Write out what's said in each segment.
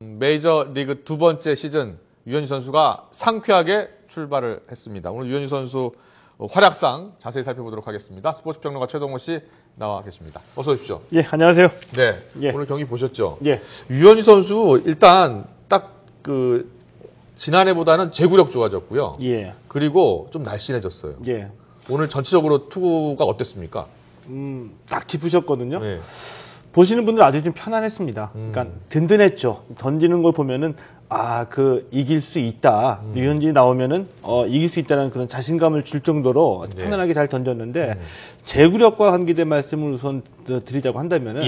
메이저리그 두 번째 시즌 유현진 선수가 상쾌하게 출발을 했습니다. 오늘 유현진 선수 활약상 자세히 살펴보도록 하겠습니다. 스포츠평론가 최동호 씨 나와 계십니다. 어서 오십시오. 예, 안녕하세요. 네, 예. 오늘 경기 보셨죠? 예. 유현진 선수 일단 딱 지난해보다는 제구력 좋아졌고요. 예. 그리고 좀 날씬해졌어요. 예. 오늘 전체적으로 투구가 어땠습니까? 딱 짚으셨거든요. 네. 보시는 분들 아주 좀 편안했습니다. 그러니까 든든했죠. 던지는 걸 보면은 이길 수 있다. 유현진이 나오면은 이길 수 있다는 그런 자신감을 줄 정도로 편안하게 잘 던졌는데 제구력과 관계된 말씀을 우선 드리자고 한다면은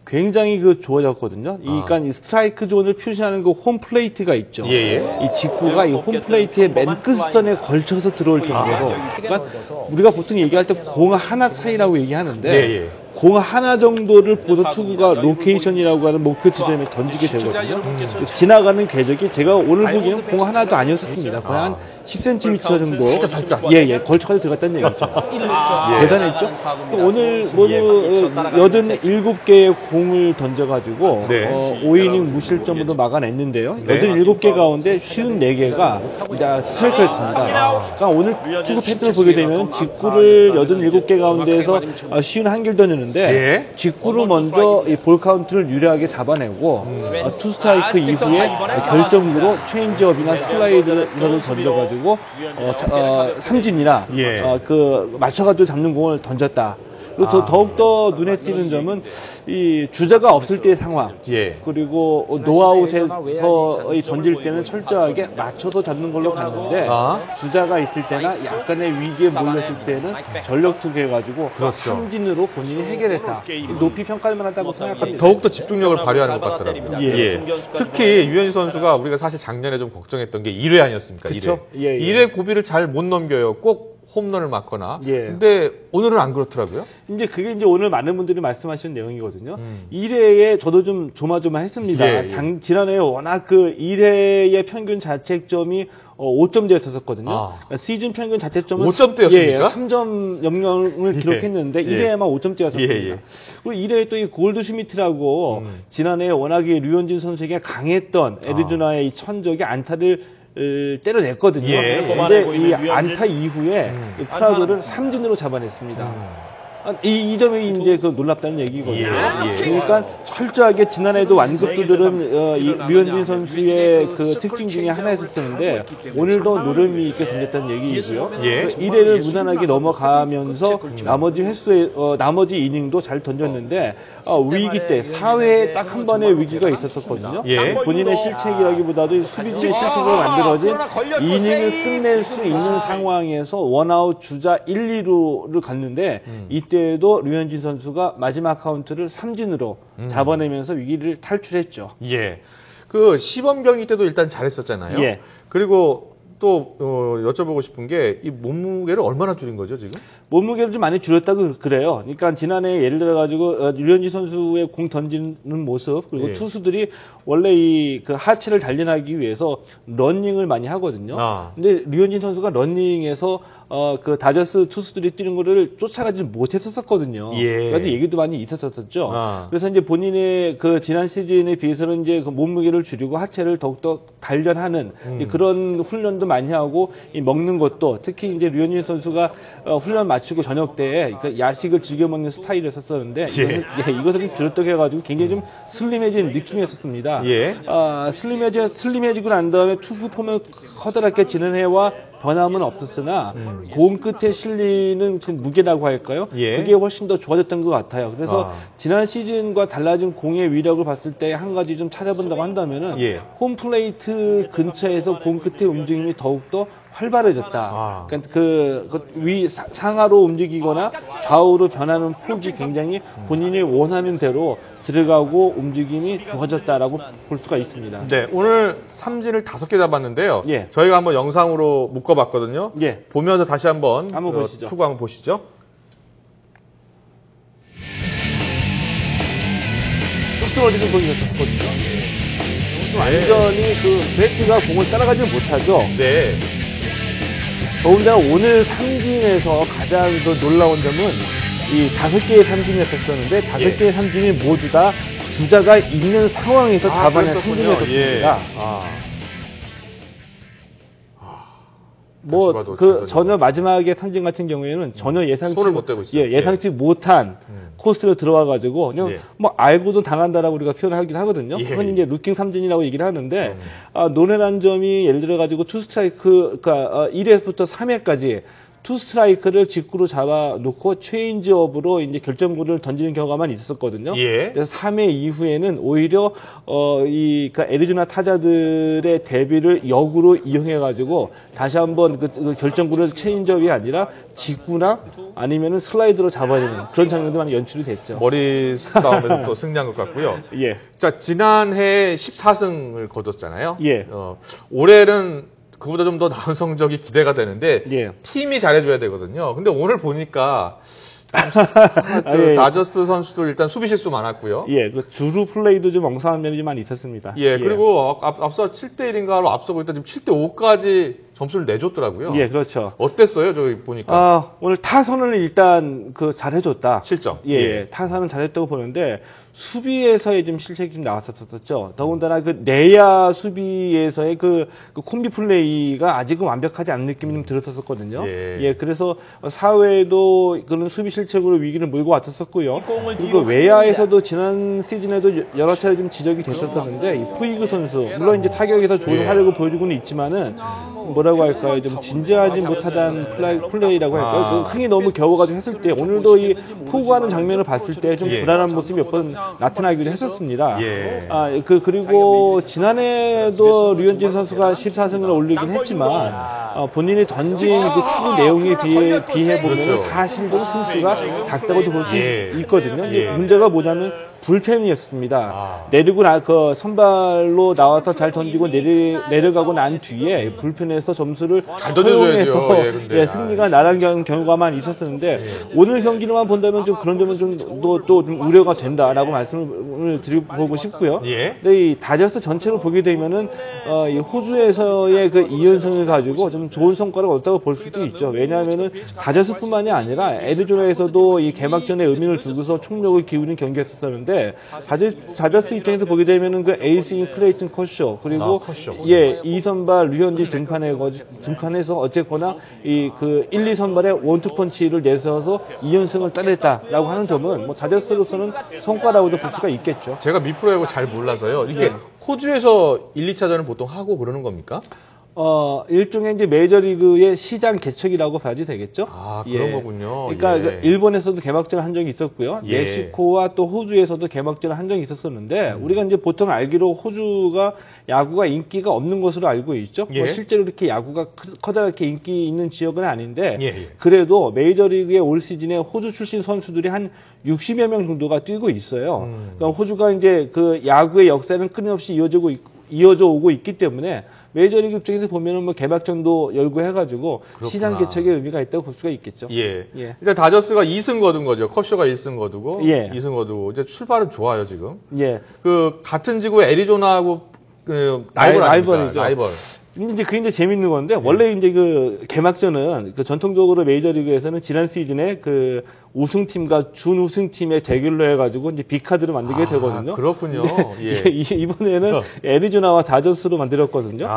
굉장히 좋아졌거든요. 그러니까 이 스트라이크 존을 표시하는 그 홈플레이트가 있죠. 이 직구가 이 홈플레이트의 맨 끝선에 걸쳐서 들어올 정도로. 그러니까 우리가 보통 얘기할 때 공 하나 차이라고 얘기하는데. 공 하나 정도를 보도 투구가 로케이션이라고 하는 목표 지점에 던지게 되거든요. 지나가는 궤적이 제가 오늘 보기에는 공 하나도 아니었습니다. 거의 한 10cm 정도. 살짝. 걸쳐가지고 들어갔다는 얘기죠. 대단했죠? 오늘 모두 87개의 공을 던져가지고 5이닝 무실점으로 막아냈는데요. 87개 가운데 54개가 스트라이크였습니다. 그러니까 오늘 투구 패턴을 보게 되면 직구를 87개 가운데에서 51개를 던졌는데 직구를 먼저 이 볼 카운트를 유리하게 잡아내고 투 스트라이크 이후에 결정으로 체인지업이나 슬라이드를 던져가지고 삼진이나 맞춰가지고 잡는 공을 던졌다. 그리고 더욱더 눈에 띄는 점은 이 주자가 없을 때의 상황 그리고 노아웃에서 던질 때는 철저하게 맞춰서 잡는 걸로 갔는데 주자가 있을 때나 약간의 위기에 몰렸을 때는 전력투구 해가지고 삼진으로 본인이 해결했다. 높이 평가할 만하다고 생각합니다. 더욱더 집중력을 발휘하는 것 같더라고요. 특히 유현진 선수가 우리가 사실 작년에 좀 걱정했던 게 1회 아니었습니까? 그쵸? 1회 고비를 잘 못 넘겨요. 꼭 홈런을 맞거나. 근데 오늘은 안 그렇더라고요. 이제 그게 이제 오늘 많은 분들이 말씀하시는 내용이거든요. 1회에 저도 좀 조마조마했습니다. 지난해에 워낙 1회의 평균 자책점이 5점대였었거든요. 그러니까 시즌 평균 자책점은 5점대였습니까? 3.00을 기록했는데 1회에만 5점대였었습니다. 그리고 1회에 또 이 골드 슈미트라고 지난해에 워낙에 류현진 선수에게 강했던 애리조나의 이 천적이 안타를 때려냈거든요. 근데 이 안타 이후에 프라도를 삼진으로 잡아냈습니다. 이 점이 이제 놀랍다는 얘기거든요. 그러니까 철저하게 지난해에도 완급도들은 류현진 선수의 특징 중에 하나였었는데 오늘도 노련미 있게 던졌다는 얘기이고요. 1회를 무난하게 넘어가면서 나머지 이닝도 잘 던졌는데 위기 때 4회에 딱 한 번의 위기가 있었거든요. 본인의 실책이라기보다도 수비진의 실책으로 만들어진 이닝을 끝낼 수 있는 상황에서 원아웃 주자 1, 2루를 갔는데 이때에도 류현진 선수가 마지막 카운트를 삼진으로 잡아내면서 위기를 탈출했죠. 그 시범 경기 때도 일단 잘했었잖아요. 그리고 또 여쭤보고 싶은 게 이 몸무게를 얼마나 줄인 거죠 지금? 몸무게를 좀 많이 줄였다고 그래요. 그러니까 지난해 예를 들어 가지고 류현진 선수의 공 던지는 모습 그리고 투수들이 원래 이 하체를 단련하기 위해서 러닝을 많이 하거든요. 근데 류현진 선수가 러닝에서 다저스 투수들이 뛰는 거를 쫓아가지 못했었거든요. 그래서 얘기도 많이 있었었죠. 그래서 이제 본인의 지난 시즌에 비해서는 이제 몸무게를 줄이고 하체를 더욱더 단련하는 그런 훈련도 많이 하고 먹는 것도 특히 이제 류현진 선수가 훈련 마치고 저녁 때 야식을 즐겨 먹는 스타일이었었는데 이것을 좀 줄였다고 해가지고 굉장히 좀 슬림해진 느낌이었습니다. 슬림해지고 난 다음에 투구 폼은 커다랗게 지난해와 변함은 없었으나 공 끝에 실리는 무게라고 할까요? 그게 훨씬 더 좋아졌던 것 같아요. 그래서 지난 시즌과 달라진 공의 위력을 봤을 때 한 가지 좀 찾아본다고 한다면은 홈플레이트 근처에서 공 끝의 움직임이 더욱더 활발해졌다. 그러니까 상하로 움직이거나 좌우로 변하는 폭이 굉장히 본인이 원하는 대로 들어가고 움직임이 좋아졌다라고 볼 수가 있습니다. 오늘 삼진을 5개 잡았는데요. 저희가 한번 영상으로 묶어봤거든요. 보면서 다시 한번 보시죠. 투구 한번 보시죠. 뚝뚝어지는 공이었거든요. 완전히 배트가 공을 따라가지 못하죠. 더군다나 오늘 삼진에서 가장 놀라운 점은 이 5개의 삼진이었었는데 5개의 삼진이 모두 다 주자가 있는 상황에서 잡아낸 그랬었군요. 상징이었습니다. 뭐 다시 봐도 그 전혀 마지막에 삼진 같은 경우에는 전혀 손을 못 대고 있어요. 예상치 못한 코스로 들어와 가지고 그냥 뭐 알고도 당한다라고 우리가 표현하기도 하거든요. 그건 이제 루킹 삼진이라고 얘기를 하는데 논외난 점이 예를 들어 가지고 투 스트라이크 그러니까 1회부터 3회까지 투 스트라이크를 직구로 잡아놓고 체인지업으로 이제 결정구를 던지는 경우가만 있었거든요. 그래서 3회 이후에는 오히려 그러니까 애리조나 타자들의 대비를 역으로 이용해가지고 다시 한번 그 결정구를 체인지업이 아니라 직구나 아니면은 슬라이드로 잡아야 되는 그런 장면도 많이 연출이 됐죠. 머리 싸움에서 또 승리한 것 같고요. 자, 지난해 14승을 거뒀잖아요. 올해는 그보다 좀 더 나은 성적이 기대가 되는데 팀이 잘해줘야 되거든요. 근데 오늘 보니까 다저스 선수들 일단 수비 실수 많았고요. 그 주루 플레이도 좀 엉성한 면이 좀 많이 있었습니다. 그리고 앞서 7대1인가로 앞서고 있다 지금 7대5까지 점수를 내줬더라고요. 그렇죠. 어땠어요, 저기 보니까? 오늘 타선을 일단 잘해줬다. 실점. 타선은 잘했다고 보는데 수비에서의 좀 실책이 좀 나왔었었죠. 더군다나 그 내야 수비에서의 그 콤비 플레이가 아직은 완벽하지 않은 느낌이 좀 들었었거든요. 그래서 4회에도 그런 수비 실책으로 위기를 몰고 왔었었고요. 그리고 외야에서도 지난 시즌에도 여러 차례 좀 지적이 됐었었는데 이 푸이그 선수 물론 이제 타격에서 좋은 활약을 보여주고는 있지만은 뭐라고 할까요? 좀 진지하지 못하다는 플레이라고 할까요? 그 흥이 너무 겨워가지고 했을 때 오늘도 이 포구하는 장면을 봤을 때 좀 불안한 모습이 몇 번 나타나기도 했었습니다. 그리고 지난해에도 류현진 선수가 14승을 올리긴 했지만 본인이 던진 그 투구 내용에 비해 보면 사실적으로 승수가 작다고도 볼 수 있거든요. 근데 문제가 뭐냐면 불펜이었습니다. 내리고 그 선발로 나와서 잘 던지고 내려가고 난 뒤에 불펜에서 점수를 허용해서 승리가 나란 경우가만 있었었는데 오늘 경기로만 본다면 좀 그런 점은 좀 우려가 된다라고 말씀을 드리고 싶고요. 근데 이 다저스 전체로 보게 되면은 이 호주에서의 그 2연승을 가지고 좀 좋은 성과를 얻었다고 볼 수도 있죠. 왜냐하면은 다저스뿐만이 아니라 애리조나에서도 이 개막전에 의미를 두고서 총력을 기울인 경기였었는데 다저스 입장에서 보게 되면은 그 에이스인 클레이튼 커쇼 그리고 2선발 류현진 등판해서 어쨌거나 이 그 1, 2선발의 원투펀치를 내세워서 2연승을 따냈다라고 하는 점은 뭐 다저스로서는 성과라고도 볼 수가 있겠죠. 제가 미프로야구 잘 몰라서요. 이렇게 호주에서 1, 2차전을 보통 하고 그러는 겁니까? 일종의 이제 메이저리그의 시장 개척이라고 봐야지 되겠죠. 그런 거군요. 그러니까 일본에서도 개막전을 한 적이 있었고요. 멕시코와 또 호주에서도 개막전을 한 적이 있었었는데 우리가 이제 보통 알기로 호주가 야구가 인기가 없는 것으로 알고 있죠. 뭐 실제로 이렇게 야구가 커다랗게 인기 있는 지역은 아닌데 그래도 메이저리그의 올 시즌에 호주 출신 선수들이 한 60여 명 정도가 뛰고 있어요. 그러니까 호주가 이제 그 야구의 역사는 끊임없이 이어져 오고 있기 때문에 메이저리그 입장에서 보면은 뭐 개막전도 열고 해가지고 시장 개척의 의미가 있다고 볼 수가 있겠죠. 일단 다저스가 2승 거둔 거죠. 커쇼가 1승 거두고 2승 거두고 이제 출발은 좋아요 지금. 그 같은 지구의 애리조나하고 그 라이벌이죠. 라이벌. 이제 그게 이제 재밌는 건데 원래 이제 그 개막전은 그 전통적으로 메이저리그에서는 지난 시즌에 그 우승팀과 준우승팀의 대결로 해가지고 이제 빅카드를 만들게 되거든요. 그렇군요. 이번에는 애리조나와 다저스로 만들었거든요.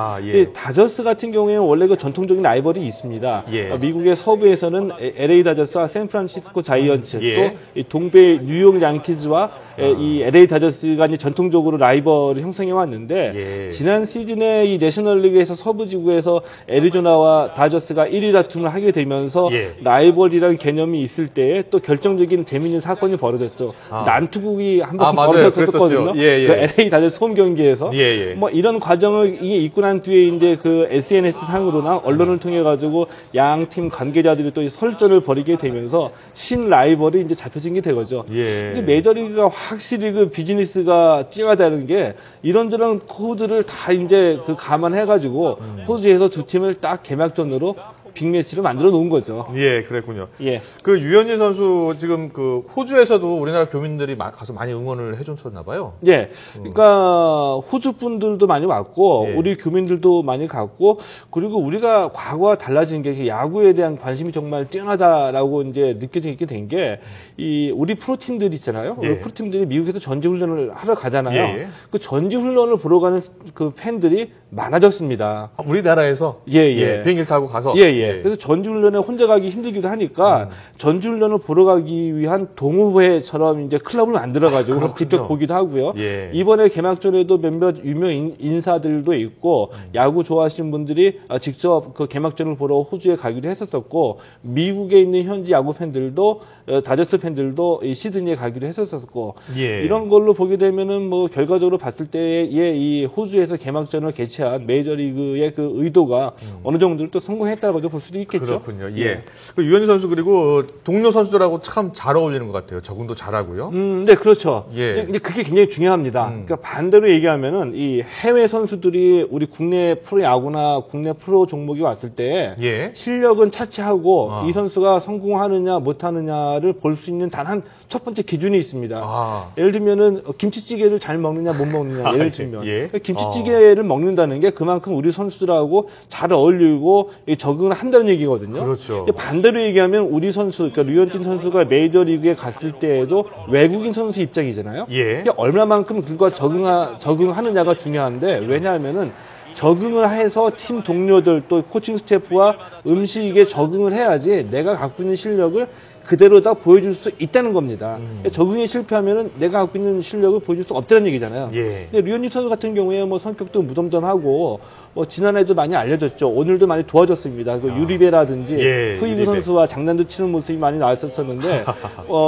다저스 같은 경우에는 원래 그 전통적인 라이벌이 있습니다. 미국의 서부에서는 LA 다저스와 샌프란시스코 자이언츠 또 이 동배 뉴욕 양키즈와 이 LA 다저스가 이제 전통적으로 라이벌을 형성해 왔는데 지난 시즌에 이 내셔널리그에서 서부 지구에서 애리조나와 다저스가 1위 다툼을 하게 되면서 라이벌이라는 개념이 있을 때에 또 결정적인 재미있는 사건이 벌어졌죠. 난투극이 한번 벌어졌었거든요. 그 LA 다저스 홈 경기에서 뭐 이런 과정을 이게 있고 난 뒤에 이제 그 SNS 상으로나 언론을 통해 가지고 양 팀 관계자들이 또 설전을 벌이게 되면서 신 라이벌이 이제 잡혀진 게 되거죠. 이제 메이저리그가 확실히 그 비즈니스가 뛰어다는 게 이런저런 코드를 다 이제 그 감안해 가지고 호주에서 두 팀을 딱 개막전으로 빅매치를 만들어 놓은 거죠. 예, 그랬군요. 예. 그 유현진 선수 지금 그 호주에서도 우리나라 교민들이 가서 많이 응원을 해줬었나 봐요. 예. 그러니까 호주 분들도 많이 왔고 예. 우리 교민들도 많이 갔고 그리고 우리가 과거와 달라진 게 야구에 대한 관심이 정말 뛰어나다라고 이제 느껴지게 된 게 이 우리 프로팀들 있잖아요. 예. 우리 프로팀들이 미국에서 전지훈련을 하러 가잖아요. 예. 그 전지훈련을 보러 가는 그 팬들이 많아졌습니다. 우리나라에서 예. 비행기를 타고 가서 예. 그래서 전지훈련에 혼자 가기 힘들기도 하니까 전지훈련을 보러 가기 위한 동호회처럼 이제 클럽을 만들어가지고 직접 보기도 하고요. 예. 이번에 개막전에도 몇몇 유명 인사들도 있고 야구 좋아하시는 분들이 직접 그 개막전을 보러 호주에 가기도 했었었고 미국에 있는 현지 야구 팬들도 다저스 팬들도 이 시드니에 가기도 했었었고 이런 걸로 보게 되면은 뭐 결과적으로 봤을 때의 이 호주에서 개막전을 개최한 메이저리그의 그 의도가 어느 정도 또 성공했다고도 볼 수도 있겠죠. 그렇군요. 예. 그 유현진 선수 그리고 동료 선수들하고 참 잘 어울리는 것 같아요. 적응도 잘하고요. 네, 그렇죠. 예. 근데 그게 굉장히 중요합니다. 그러니까 반대로 얘기하면은 이 해외 선수들이 우리 국내 프로야구나 국내 프로 종목이 왔을 때 실력은 차치하고 이 선수가 성공하느냐 못하느냐를 볼 수 있는 단 한 첫 번째 기준이 있습니다. 예를 들면은 김치찌개를 잘 먹느냐 못 먹느냐 예를 들면 그러니까 김치찌개를 먹는다는 게 그만큼 우리 선수들하고 잘 어울리고 적응을 한다는 얘기거든요. 그렇죠. 반대로 얘기하면 우리 선수, 그러니까 류현진 선수가 메이저리그에 갔을 때에도 외국인 선수 입장이잖아요. 얼마만큼 그과 적응하느냐가 중요한데 왜냐하면은 적응을 해서 팀 동료들 또 코칭 스태프와 음식에 적응을 해야지 내가 갖고 있는 실력을 그대로 다 보여줄 수 있다는 겁니다. 적응에 실패하면은 내가 갖고 있는 실력을 보여줄 수 없다는 얘기잖아요. 근데 류현진 선수 같은 경우에 뭐 성격도 무덤덤하고 뭐 지난해도 많이 알려졌죠. 오늘도 많이 도와줬습니다. 그 유리베라든지 푸이그 선수와 장난도 치는 모습이 많이 나왔었는데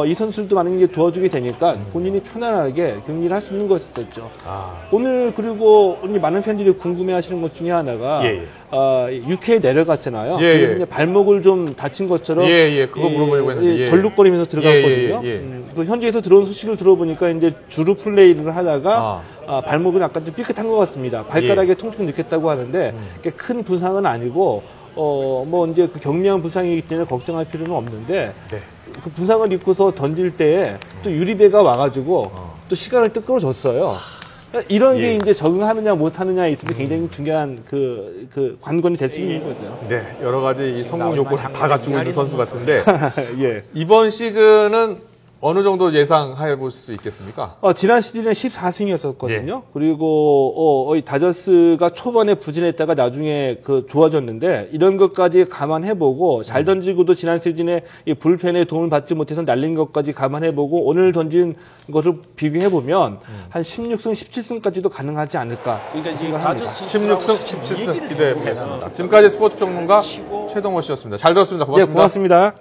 이 선수들도 많은 게 도와주게 되니까 본인이 편안하게 경기를 할 수 있는 것이었죠. 오늘 그리고 우리 많은 팬들이 궁금해하시는 것 중에 하나가 UK에 내려갔잖아요. 그래서 이제 발목을 좀 다친 것처럼 그거 물어보려고 했는데 절룩거리면서 들어갔거든요. 그 현지에서 들어온 소식을 들어보니까 이제 주루 플레이를 하다가 발목은 약간 좀 삐끗한 것 같습니다. 발가락에 통증을 느꼈다고 하는데 큰 부상은 아니고 뭐 이제 그 경미한 부상이기 때문에 걱정할 필요는 없는데 그 부상을 입고서 던질 때에 또 유리배가 와가지고 또 시간을 또 끌어줬어요. 이런 게 이제 적응하느냐 못하느냐에 있어서 굉장히 중요한 그 관건이 될 수 있는 거죠. 네, 여러 가지 이 성공 요구를 다 갖추고 있는 선수 같은데 이번 시즌은 어느 정도 예상해 볼 수 있겠습니까? 지난 시즌에 14승이었었거든요. 그리고 다저스가 초반에 부진했다가 나중에 그 좋아졌는데 이런 것까지 감안해보고 잘 던지고도 지난 시즌에 이 불펜에 도움을 받지 못해서 날린 것까지 감안해보고 오늘 던진 것을 비교해보면 한 16승, 17승까지도 가능하지 않을까. 그러니까 16승, 17승 기대해 보겠습니다. 지금까지 스포츠 평론가 최동호 씨였습니다. 잘 들었습니다. 고맙습니다. 고맙습니다.